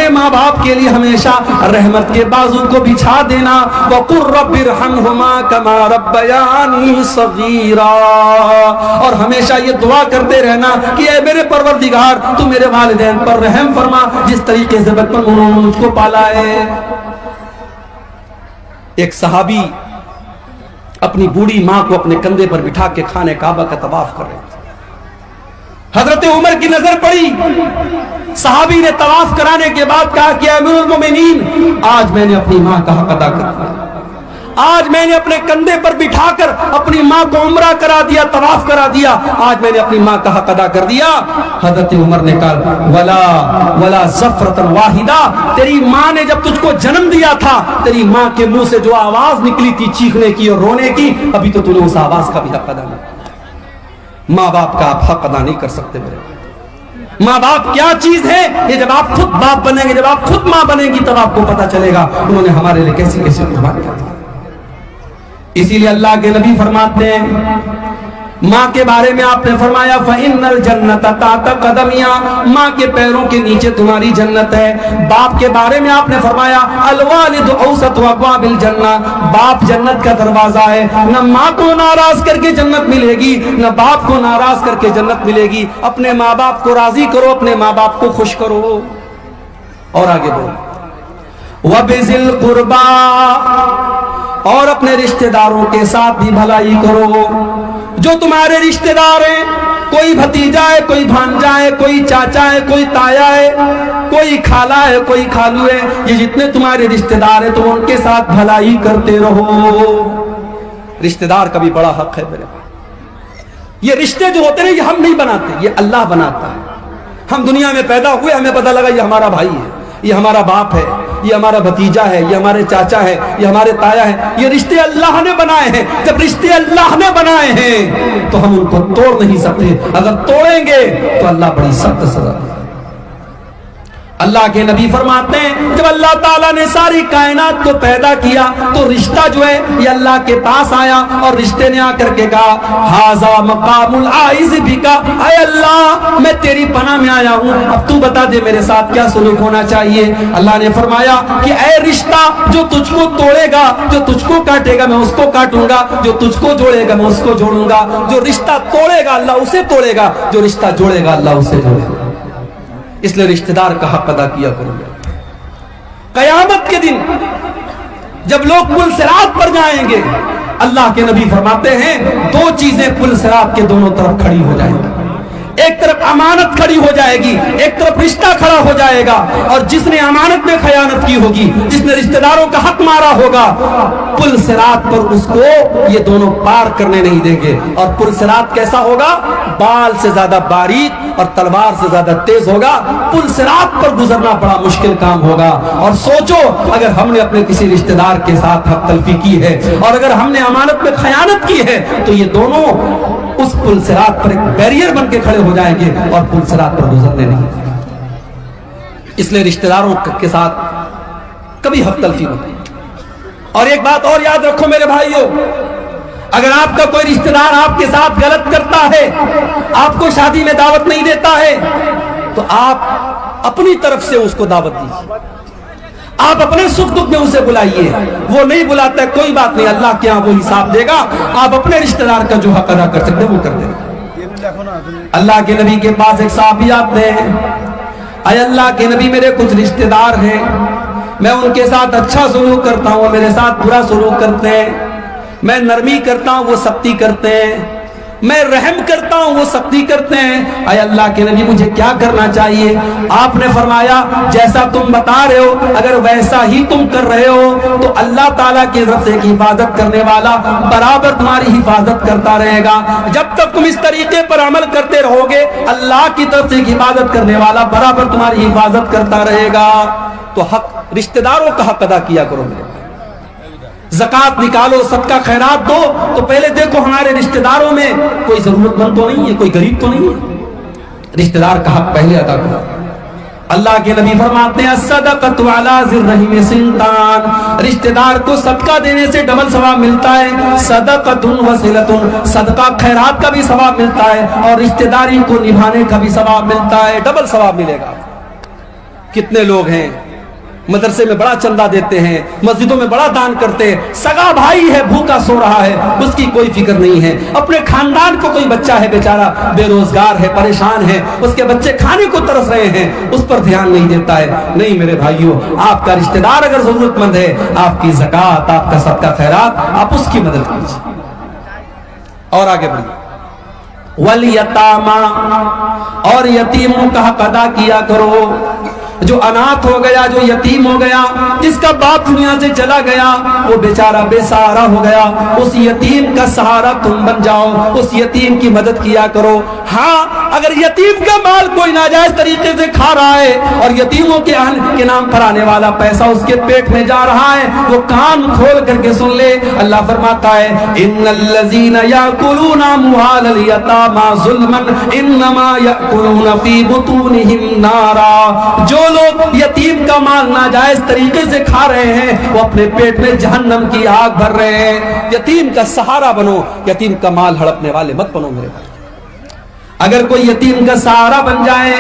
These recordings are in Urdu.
اپنے ماں باپ کے لیے ہمیشہ رحمت کے بازو کو بچھا دینا. وَقُلْ رَبِّ ارْحَمْهُمَا كَمَا رَبَّيَانِي صَغِيرًا, اور ہمیشہ یہ دعا کرتے رہنا کہ اے میرے پروردگار تو میرے والدین پر رحم فرما جس طریقے سے بچپن میں انہوں نے مجھ کو پالا ہے. ایک صحابی اپنی بوڑھی ماں کو اپنے کندھے پر بٹھا کے خانہ کعبہ کا طواف کر رہے تھے. حضرت عمر کی نظر پڑی. صحابی نے طواف کرانے کے بعد کہا کہ امیر المومنین, آج میں نے اپنی ماں کا حق ادا کر دیا, آج میں نے اپنے کندھے پر بٹھا کر اپنی ماں کو عمرہ کرا دیا, طواف کرا دیا, آج میں نے اپنی ماں کا حق ادا کر دیا. حضرت عمر نے کہا ولا زفرۃ واحدہ, تیری ماں نے جب تجھ کو جنم دیا تھا تیری ماں کے منہ سے جو آواز نکلی تھی چیخنے کی اور رونے کی, ابھی تو نے اس آواز کا بھی حق ادا نہیں. ماں باپ کا آپ حق ادا نہیں کر سکتے میرے. ماں باپ کیا چیز ہے یہ جب آپ خود باپ بنیں گے, جب آپ خود ماں بنیں گی تب آپ کو پتا چلے گا انہوں نے ہمارے لیے کیسی کیسی قربانی کی. اسی لیے اللہ کے نبی فرماتے ہیں ماں کے بارے میں آپ نے فرمایا فَإِنَّ الْجَنَّةَ تَحْتَ قَدَمِهَا, ماں کے پیروں کے نیچے تمہاری جنت ہے. باپ کے بارے میں آپ نے فرمایا الوالد اوسط ابواب الجنہ, باپ جنت کا دروازہ ہے. نہ ماں کو ناراض کر کے جنت ملے گی, نہ باپ کو ناراض کر کے جنت ملے گی. اپنے ماں باپ کو راضی کرو, اپنے ماں باپ کو خوش کرو. اور آگے بولو وَبِذِي الْقُرْبَى, اور اپنے رشتہ داروں کے ساتھ بھی بھلائی کرو. جو تمہارے رشتہ دار ہیں, کوئی بھتیجا ہے, کوئی بھانجا ہے, کوئی چاچا ہے, کوئی تایا ہے, کوئی خالہ ہے, کوئی خالو ہے, یہ جتنے تمہارے رشتہ دار ہیں تم ان کے ساتھ بھلائی کرتے رہو. رشتہ دار کا بھی بڑا حق ہے میرے. یہ رشتے جو ہوتے ہیں یہ ہم نہیں بناتے, یہ اللہ بناتا ہے. ہم دنیا میں پیدا ہوئے, ہمیں پتہ لگا یہ ہمارا بھائی ہے, یہ ہمارا باپ ہے, یہ ہمارا بھتیجا ہے, یہ ہمارے چاچا ہے, یہ ہمارے تایا ہے. یہ رشتے اللہ نے بنائے ہیں. جب رشتے اللہ نے بنائے ہیں تو ہم ان کو توڑ نہیں سکتے. اگر توڑیں گے تو اللہ بڑی سخت سزا دے. اللہ کے نبی فرماتے ہیں جب اللہ تعالیٰ نے ساری کائنات کو پیدا کیا تو رشتہ جو ہے یہ اللہ کے پاس آیا, اور رشتے نے آ کر کے کہا ھذا مقام العائذ بک, اے اللہ میں تیری پناہ میں آیا ہوں, اب تو بتا دے میرے ساتھ کیا سلوک ہونا چاہیے. اللہ نے فرمایا کہ اے رشتہ جو تجھ کو توڑے گا, جو تجھ کو کاٹے گا میں اس کو کاٹوں گا, جو تجھ کو جوڑے گا میں اس کو جوڑوں گا. جو رشتہ توڑے گا اللہ اسے توڑے گا, جو رشتہ جوڑے گا اللہ اسے جوڑے گا. اس لیے رشتہ دار کا حق ادا کیا کرو. قیامت کے دن جب لوگ پل صراط پر جائیں گے, اللہ کے نبی فرماتے ہیں دو چیزیں پل صراط کے دونوں طرف کھڑی ہو جائیں گی. ایک طرف امانت کھڑی ہو جائے گی, ایک طرف رشتہ کھڑا ہو جائے گا. اور جس نے امانت میں خیانت کی ہوگی, جس نے رشتہ داروں کا حق مارا ہوگا, پل صراط پر اس کو یہ دونوں پار کرنے نہیں دیں گے. اور پل صراط کیسا ہوگا؟ بال سے زیادہ باریک اور تلوار سے زیادہ تیز ہوگا. پل صراط پر گزرنا بڑا مشکل کام ہوگا. اور سوچو اگر ہم نے اپنے کسی رشتہ دار کے ساتھ حق تلفی کی ہے, اور اگر ہم نے امانت میں خیانت کی ہے, تو یہ دونوں اس پل صراط پر ایک بیریئر بن کے کھڑے ہو جائیں گے اور پل صراط پر گزرنے نہیں. اس لیے رشتہ داروں کے ساتھ کبھی حق تلفی مت. اور ایک بات اور یاد رکھو میرے بھائیوں, اگر آپ کا کوئی رشتہ دار آپ کے ساتھ غلط کرتا ہے, آپ کو شادی میں دعوت نہیں دیتا ہے, تو آپ اپنی طرف سے اس کو دعوت دیجیے. آپ اپنے سکھ دکھ میں اسے بلائیے. وہ نہیں بلاتا ہے کوئی بات نہیں, اللہ کے ہاں وہ حساب دے گا. آپ اپنے رشتہ دار کا جو حق ادا کر سکتے وہ کر دیں. اللہ کے نبی کے پاس ایک صحابی آتے ہیں, اے اللہ کے نبی میرے کچھ رشتہ دار ہیں, میں ان کے ساتھ اچھا سلوک کرتا ہوں, میرے ساتھ برا سلوک کرتے ہیں. میں نرمی کرتا ہوں وہ سختی کرتے ہیں, میں رحم کرتا ہوں وہ سختی کرتے ہیں. اے اللہ کے نبی مجھے کیا کرنا چاہیے؟ آپ نے فرمایا جیسا تم بتا رہے ہو اگر ویسا ہی تم کر رہے ہو تو اللہ تعالیٰ کی طرف سے ایک حفاظت کرنے والا برابر تمہاری حفاظت کرتا رہے گا. جب تک تم اس طریقے پر عمل کرتے رہو گے اللہ کی طرف سے ایک حفاظت کرنے والا برابر تمہاری حفاظت کرتا رہے گا. تو حق رشتہ داروں کا حق ادا کیا کرو میرے. زکات نکالو, صدقہ خیرات دو, تو پہلے دیکھو ہمارے رشتہ داروں میں کوئی ضرورت مند تو نہیں ہے, کوئی غریب تو نہیں ہے. رشتہ دار کا حق پہلے ادا کرو. اللہ کے نبی فرماتے ہیں الصدقۃ علی ذی الرحم سنتان, رشتہ دار کو صدقہ دینے سے ڈبل ثواب ملتا ہے. صدقۃ وصلۃ, صدقہ خیرات کا بھی ثواب ملتا ہے, اور رشتہ داری کو نبھانے کا بھی ثواب ملتا ہے, ڈبل ثواب ملے گا. کتنے لوگ ہیں مدرسے میں بڑا چندہ دیتے ہیں، مسجدوں میں بڑا دان کرتے ہیں، سگا بھائی ہے بھوکا سو رہا ہے، اس کی کوئی فکر نہیں ہے، اپنے خاندان کو کوئی بچہ ہے بیچارہ بے روزگار ہے، پریشان ہے، اس کے بچے کھانے کو ترس رہے ہیں، اس پر دھیان نہیں دیتا ہے۔ نہیں میرے بھائیوں، آپ کا رشتہ دار اگر ضرورت مند ہے، آپ کی زکوٰۃ، آپ کا صدقہ خیرات، آپ اس کی مدد کیجیے۔ اور آگے بڑھیے، وَالْيَتَامَى، اور یتیموں کا حق ادا کیا کرو۔ جو اناتھ ہو گیا، جو یتیم ہو گیا، جس کا باپ دنیا سے چلا گیا، وہ بیچارہ بے سہارا ہو گیا، اس یتیم کا سہارا تم بن جاؤ، اس یتیم کی مدد کیا کرو۔ ہاں اگر یتیم کا مال کوئی ناجائز طریقے سے کھا رہا ہے اور یتیموں کے اہل کے نام پر آنے والا پیسہ اس کے پیٹ میں جا رہا ہے، وہ کان کھول کر کے سن لے۔ اللہ فرماتا ہے ان الذین یاکلون اموال الیتامی ظلما انما یاکلون فی بطونہم نارا، جو لوگ یتیم کا مال ناجائز طریقے سے کھا رہے ہیں وہ اپنے پیٹ میں جہنم کی آگ بھر رہے ہیں۔ یتیم کا سہارا بنو، یتیم کا مال ہڑپنے والے مت بنو میرے بھائی۔ اگر کوئی یتیم کا سہارا بن جائے،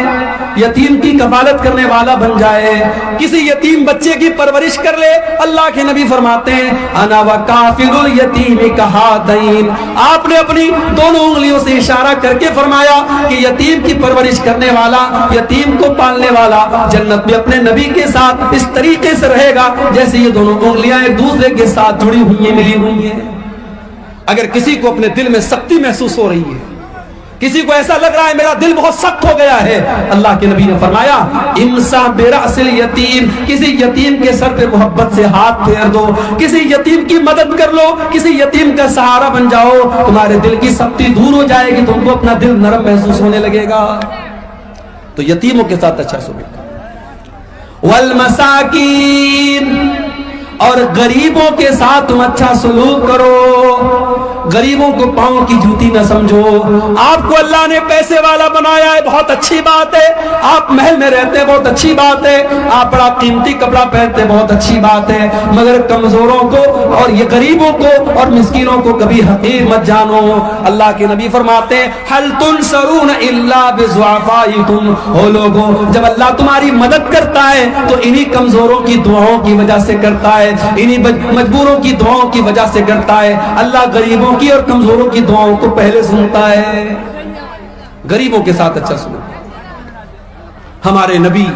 یتیم کی کفالت کرنے والا بن جائے، کسی یتیم بچے کی پرورش کر لے، اللہ کے نبی فرماتے ہیں انا وکافل الیتیم کہاتین، آپ نے اپنی دونوں انگلیوں سے اشارہ کر کے فرمایا کہ یتیم کی پرورش کرنے والا، یتیم کو پالنے والا جنت میں اپنے نبی کے ساتھ اس طریقے سے رہے گا جیسے یہ دونوں انگلیاں ایک دوسرے کے ساتھ جڑی ہوئی ہیں، ملی ہوئی ہیں۔ اگر کسی کو اپنے دل میں سختی محسوس ہو رہی ہے، کسی کو ایسا لگ رہا ہے میرا دل بہت سخت ہو گیا ہے، اللہ کے نبی نے فرمایا امسح برأس الیتیم، کسی یتیم کے سر پہ محبت سے ہاتھ پھیر دو، کسی یتیم کی مدد کر لو، کسی یتیم کا سہارا بن جاؤ، تمہارے دل کی سختی دور ہو جائے گی، تم کو اپنا دل نرم محسوس ہونے لگے گا۔ تو یتیموں کے ساتھ اچھا سلوک، والمساکین، اور غریبوں کے ساتھ تم اچھا سلوک کرو، غریبوں کو پاؤں کی جوتی نہ سمجھو۔ آپ کو اللہ نے پیسے والا بنایا ہے، بہت اچھی بات ہے، آپ محل میں رہتے ہیں، بہت اچھی بات ہے، آپ بڑا قیمتی کپڑا پہنتے ہیں، بہت اچھی بات ہے، مگر کمزوروں کو اور یہ غریبوں کو اور مسکینوں کو کبھی حقیر مت جانو۔ اللہ کے نبی فرماتے ہیں هل تنصرون الا بضعفائکم، او لوگوں جب اللہ تمہاری مدد کرتا ہے تو انہی کمزوروں کی دعاؤں کی وجہ سے کرتا ہے، انہی مجبوروں کی دعاؤں کی وجہ سے کرتا ہے۔ اللہ غریبوں کی اور کمزوروں کی دعاؤں کو پہلے سنتا ہے۔ غریبوں کے ساتھ اچھا سنو۔ ہمارے نبی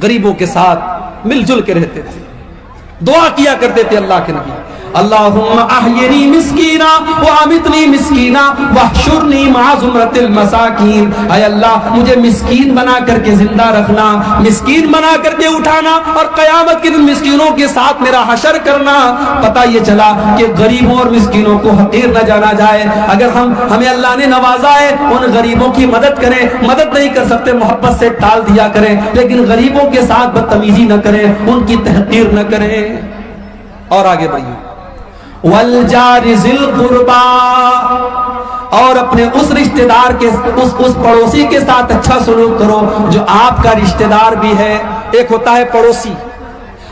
غریبوں کے ساتھ مل جل کے رہتے تھے، دعا کیا کرتے تھے اللہ کے نبی اللہم احینی مسکینا وامتنی مسکینا واحشرنی مع زمرۃ المساکین، اے اللہ مجھے مسکین بنا کر کے زندہ رکھنا، مسکین بنا کر کے اٹھانا، اور قیامت کے دن مسکینوں کے ساتھ میرا حشر کرنا۔ پتہ یہ چلا کہ غریبوں اور مسکینوں کو حقیر نہ جانا جائے۔ اگر ہمیں اللہ نے نوازا ہے، ان غریبوں کی مدد کریں، مدد نہیں کر سکتے محبت سے ٹال دیا کریں، لیکن غریبوں کے ساتھ بدتمیزی نہ کریں، ان کی تحقیر نہ کریں۔ اور آگے بڑھیے، والجار ذی القربا، اور اپنے اس رشتہ دار کے اس پڑوسی کے ساتھ اچھا سلوک کرو جو آپ کا رشتہ دار بھی ہے۔ ایک ہوتا ہے پڑوسی،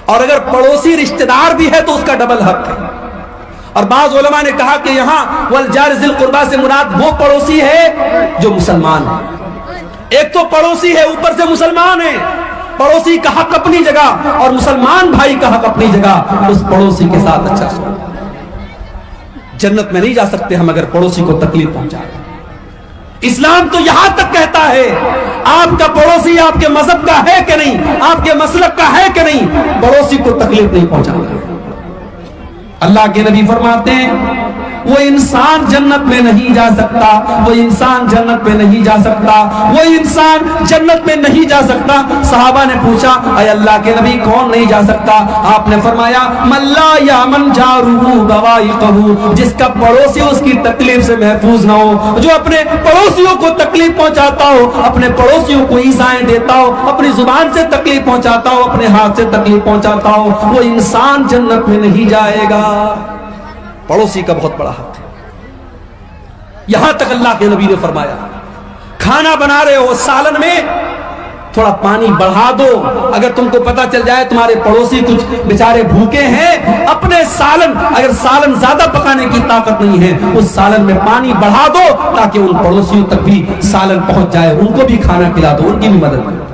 اور اگر پڑوسی رشتہ دار بھی ہے تو اس کا ڈبل حق ہے۔ اور بعض علماء نے کہا کہ یہاں والجار ذی القربا سے مراد وہ پڑوسی ہے جو مسلمان ہے۔ ایک تو پڑوسی ہے اوپر سے مسلمان ہے، پڑوسی کا حق اپنی جگہ اور مسلمان بھائی کا حق اپنی جگہ، اس پڑوسی کے ساتھ اچھا سلوک۔ جنت میں نہیں جا سکتے ہم اگر پڑوسی کو تکلیف پہنچائے۔ اسلام تو یہاں تک کہتا ہے آپ کا پڑوسی آپ کے مذہب کا ہے کہ نہیں، آپ کے مسلک کا ہے کہ نہیں، پڑوسی کو تکلیف نہیں پہنچانا۔ اللہ کے نبی فرماتے ہیں وہ انسان جنت میں نہیں جا سکتا، وہ انسان جنت میں نہیں جا سکتا، وہ انسان جنت میں نہیں جا سکتا۔ صحابہ نے پوچھا اے اللہ کے نبی کون نہیں جا سکتا؟ آپ نے فرمایا من لا یامن جارہ بوائقہ، جس کا پڑوسی اس کی تکلیف سے محفوظ نہ ہو، جو اپنے پڑوسیوں کو تکلیف پہنچاتا ہو، اپنے پڑوسیوں کو ایذائیں دیتا ہو، اپنی زبان سے تکلیف پہنچاتا ہو، اپنے ہاتھ سے تکلیف پہنچاتا ہو، وہ انسان جنت میں نہیں جائے گا۔ پڑوسی کا بہت بڑا حق ہے۔ یہاں تک اللہ کے نبی نے فرمایا کھانا بنا رہے ہو سالن میں تھوڑا پانی بڑھا دو، اگر تم کو پتا چل جائے تمہارے پڑوسی کچھ بیچارے بھوکے ہیں، اپنے سالن اگر سالن زیادہ پکانے کی طاقت نہیں ہے اس سالن میں پانی بڑھا دو تاکہ ان پڑوسیوں تک بھی سالن پہنچ جائے، ان کو بھی کھانا کھلا دو، ان کی بھی مدد کرو۔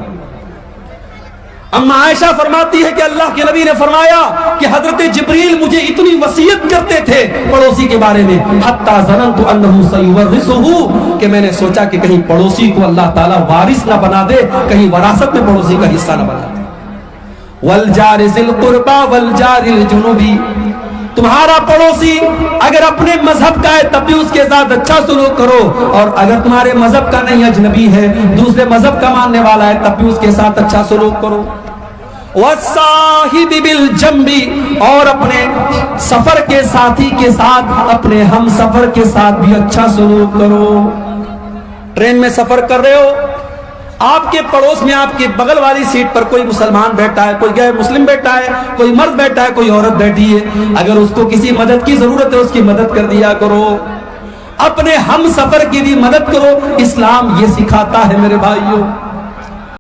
اما عائشہ فرماتی ہے کہ اللہ کے نبی نے فرمایا کہ حضرت جبریل مجھے اتنی وصیت کرتے تھے پڑوسی کے بارے میں حتی ظننت انہ سیورثہ، کہ میں نے سوچا کہ کہیں پڑوسی کو اللہ تعالیٰ وارث نہ بنا دے، کہیں وراثت میں پڑوسی کا حصہ نہ بنا دے۔ والجار ذی القربى والجار الجنوبی، تمہارا پڑوسی اگر اپنے مذہب کا ہے تب بھی اس کے ساتھ اچھا سلوک کرو، اور اگر تمہارے مذہب کا نہیں، اجنبی ہے، دوسرے مذہب کا ماننے والا ہے، تب بھی اس کے ساتھ اچھا سلوک کرو۔ والصاحب بالجنب، اور اپنے سفر کے ساتھی کے ساتھ، اپنے ہم سفر کے ساتھ بھی اچھا سلوک کرو۔ ٹرین میں سفر کر رہے ہو، آپ کے پڑوس میں آپ کے بغل والی سیٹ پر کوئی مسلمان بیٹھا ہے، کوئی غیر مسلم بیٹھا ہے، کوئی مرد بیٹھا ہے، کوئی عورت بیٹھی ہے، اگر اس کو کسی مدد کی ضرورت ہے اس کی مدد کر دیا کرو، اپنے ہم سفر کی بھی مدد کرو۔ اسلام یہ سکھاتا ہے میرے بھائیوں۔